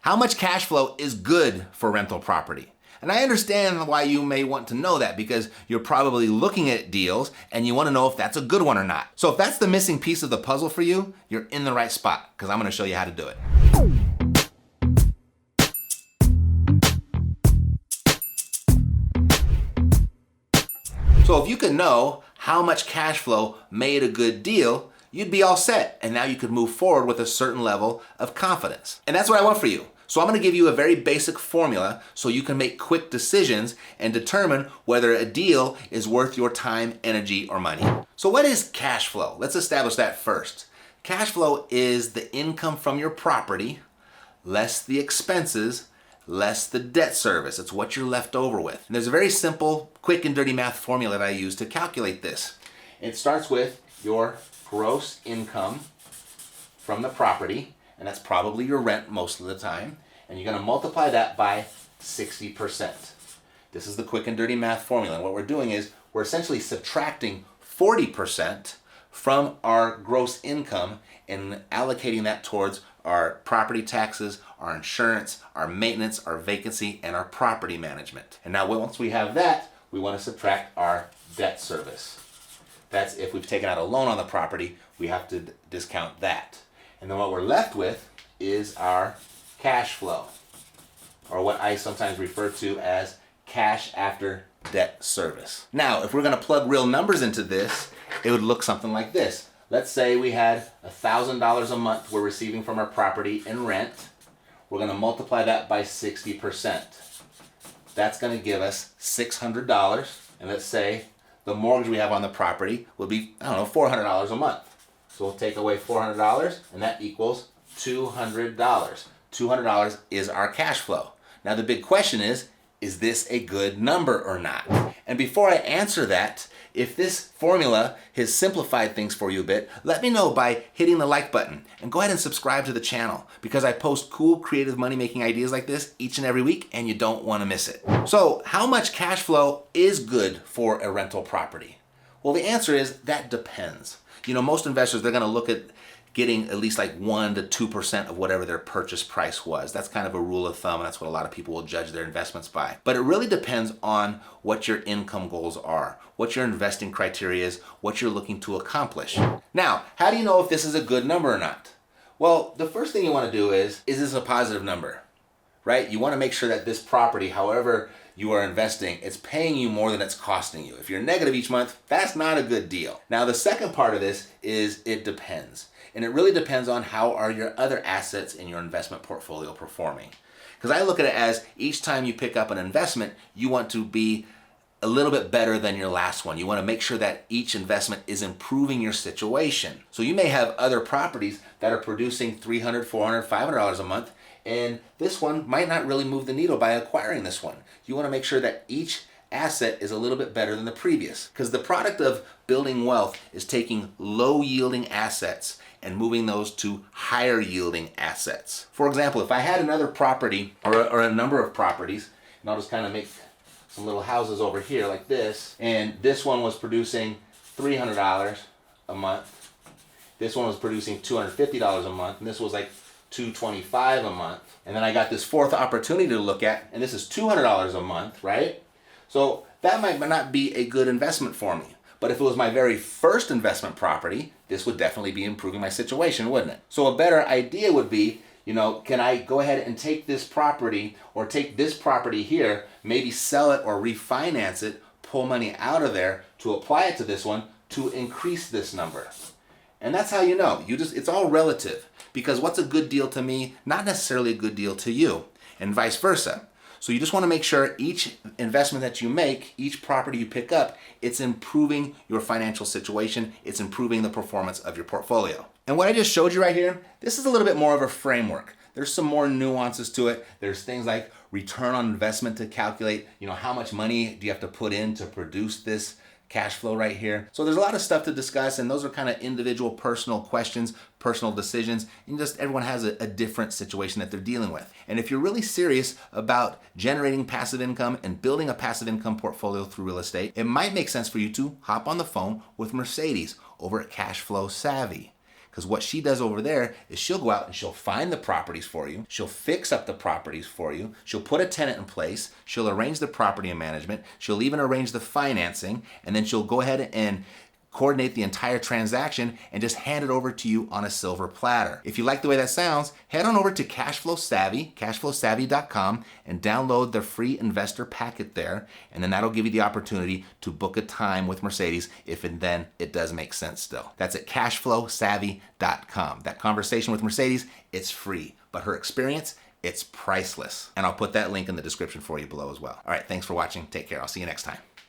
How much cash flow is good for rental property? And I understand why you may want to know that because you're probably looking at deals and you want to know if that's a good one or not. So if that's the missing piece of the puzzle for you, you're in the right spot because I'm going to show you how to do it. So if you could know how much cash flow made a good deal, you'd be all set. And now you could move forward with a certain level of confidence. And that's what I want for you. So I'm going to give you a very basic formula so you can make quick decisions and determine whether a deal is worth your time, energy, or money. So what is cash flow? Let's establish that first. Cash flow is the income from your property, less the expenses, less the debt service. It's what you're left over with. And there's a very simple, quick and dirty math formula that I use to calculate this. It starts with your gross income from the property, and that's probably your rent most of the time, and you're going to multiply that by 60%. This is the quick and dirty math formula, and what we're doing is we're essentially subtracting 40% from our gross income and allocating that towards our property taxes, our insurance, our maintenance, our vacancy, and our property management. And now once we have that, we want to subtract our debt service. That's if we've taken out a loan on the property, we have to discount that. And then what we're left with is our cash flow, or what I sometimes refer to as cash after debt service. Now, if we're going to plug real numbers into this, it would look something like this. Let's say we had $1,000 a month we're receiving from our property in rent. We're going to multiply that by 60%. That's going to give us $600. And let's say the mortgage we have on the property would be, $400 a month. So we'll take away $400, and that equals $200. $200 is our cash flow. Now the big question is this a good number or not? And before I answer that, if this formula has simplified things for you a bit, let me know by hitting the like button, and go ahead and subscribe to the channel because I post cool, creative money-making ideas like this each and every week, and you don't want to miss it. So how much cash flow is good for a rental property? Well, the answer is that depends. Most investors, they're going to look at getting at least like 1% to 2% of whatever their purchase price was. That's kind of a rule of thumb, and that's what a lot of people will judge their investments by. But it really depends on what your income goals are, what your investing criteria is, what you're looking to accomplish. Now, how do you know if this is a good number or not? Well, the first thing you want to do is this a positive number, right? You want to make sure that this property, however you are investing, it's paying you more than it's costing you. If you're negative each month, that's not a good deal. Now, the second part of this is it depends. And it really depends on how are your other assets in your investment portfolio performing. Because I look at it as each time you pick up an investment, you want to be a little bit better than your last one. You want to make sure that each investment is improving your situation. So you may have other properties that are producing $300, $400, $500 a month, and this one might not really move the needle by acquiring this one. You want to make sure that each asset is a little bit better than the previous, because the product of building wealth is taking low yielding assets and moving those to higher yielding assets. For example, if I had another property or a number of properties, and I'll just kind of make some little houses over here like this, and this one was producing $300 a month, this one was producing $250 a month, and this was like $225 a month, and then I got this fourth opportunity to look at, and this is $200 a month, right? So that might not be a good investment for me. But if it was my very first investment property, this would definitely be improving my situation, wouldn't it? So a better idea would be, can I go ahead and take this property or take this property here, maybe sell it or refinance it, pull money out of there to apply it to this one to increase this number. And that's how you know. It's all relative, because what's a good deal to me, not necessarily a good deal to you, and vice versa. So you just want to make sure each investment that you make, each property you pick up, it's improving your financial situation, it's improving the performance of your portfolio. And what I just showed you right here, this is a little bit more of a framework. There's some more nuances to it. There's things like return on investment to calculate, how much money do you have to put in to produce this cash flow right here. So there's a lot of stuff to discuss, and those are kind of individual personal questions, personal decisions, and just everyone has a different situation that they're dealing with. And if you're really serious about generating passive income and building a passive income portfolio through real estate, it might make sense for you to hop on the phone with Mercedes over at Cashflow Savvy. Because what she does over there is she'll go out and she'll find the properties for you. She'll fix up the properties for you. She'll put a tenant in place. She'll arrange the property management. She'll even arrange the financing. And then she'll go ahead and coordinate the entire transaction and just hand it over to you on a silver platter. If you like the way that sounds, head on over to Cashflow Savvy, cashflowsavvy.com, and download the free investor packet there. And then that'll give you the opportunity to book a time with Mercedes if and then it does make sense still. That's at cashflowsavvy.com. That conversation with Mercedes, it's free, but her experience, it's priceless. And I'll put that link in the description for you below as well. All right, thanks for watching. Take care. I'll see you next time.